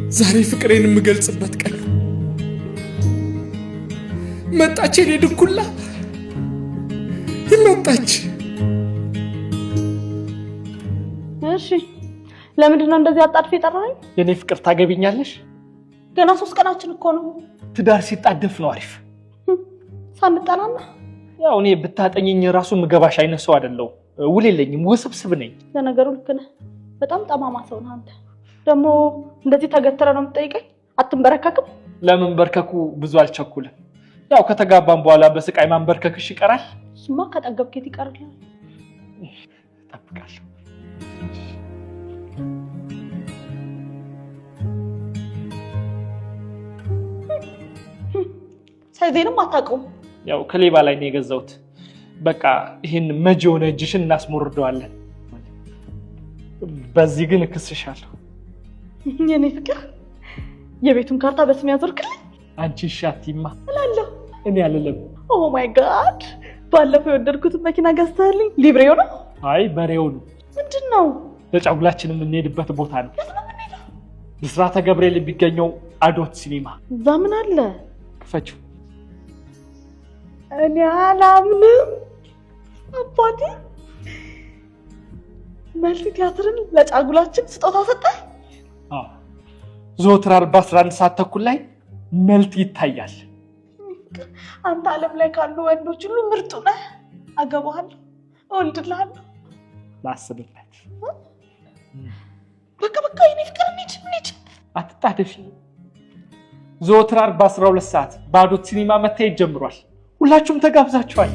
ዛሬ ፍቅሬን የምገልጽበት ቀን ነው። መጣች የኔ ድኩላ መጣች። እሺ ለምንድን ነው እንደዚህ አጣድፍ የጠራኸኝ? የኔ ፍቅር ታገቢኛለሽ? ገና 3 ቀናችን እኮ ነው። ትዳር ሲጣደፍ ነው አሪፍ። ሳንጠናና ያው እኔ ብታጠኝኝ ራሱ ምገባሽ አይነት ሰው አይደለሁ። ውል የለኝም፣ ውስብስብ ነኝ። ለነገሩ ልክ ነህ። በጣም ጠማማ ሰው ነህ አንተ። ደግሞ እንደዚህ ተገትረ ነው የምትጠይቀኝ? አትንበረከክም? ለመንበርከኩ ብዙ አልቸኩልም። ያው ከተጋባን በኋላ በስቃይ ማንበርከክሽ ይቀራል። እሱማ ከጠገብክ የት ይቀርልሃል? እጠብቃለሁ። ሳይዜንም አታውቀውም። ያው ከሌባ ላይ ነው የገዛሁት። በቃ ይህን መጅ የሆነ እጅሽን እናስሞርደዋለን። በዚህ ግን እክስሻለሁ። የኔ ፍቅር የቤቱን ካርታ በስም ያዞርክልኝ? አንቺ ሻቲማ እላለሁ። እኔ አልልም። ኦ ማይ ጋድ! ባለፈው የወደድኩትን መኪና ገዝተህልኝ ሊብሬው ነው? አይ በሬው ነው። ምንድን ነው? ለጫጉላችን የምንሄድበት ቦታ ነው። ብስራተ ገብርኤል የሚገኘው አዶት ሲኒማ። እዛ ምን አለ? ክፈችው። እኔ አላምንም። አባቴ መልቲ ቲያትርን ለጫጉላችን ስጦታ ሰጠህ? ዘወትር 11 ሰዓት ተኩል ላይ መልቲ ይታያል። አንተ ዓለም ላይ ካሉ ወንዶች ሁሉ ምርጡ ነህ። አገባሃለሁ፣ እወልድልሃለሁ። ላስብበት። በቃ የኔ ፍቅር እንሂድ። አትጣደፊ። ዘወትር 12 ሰዓት በአዶት ሲኒማ መታየት ጀምሯል። ሁላችሁም ተጋብዛችኋል።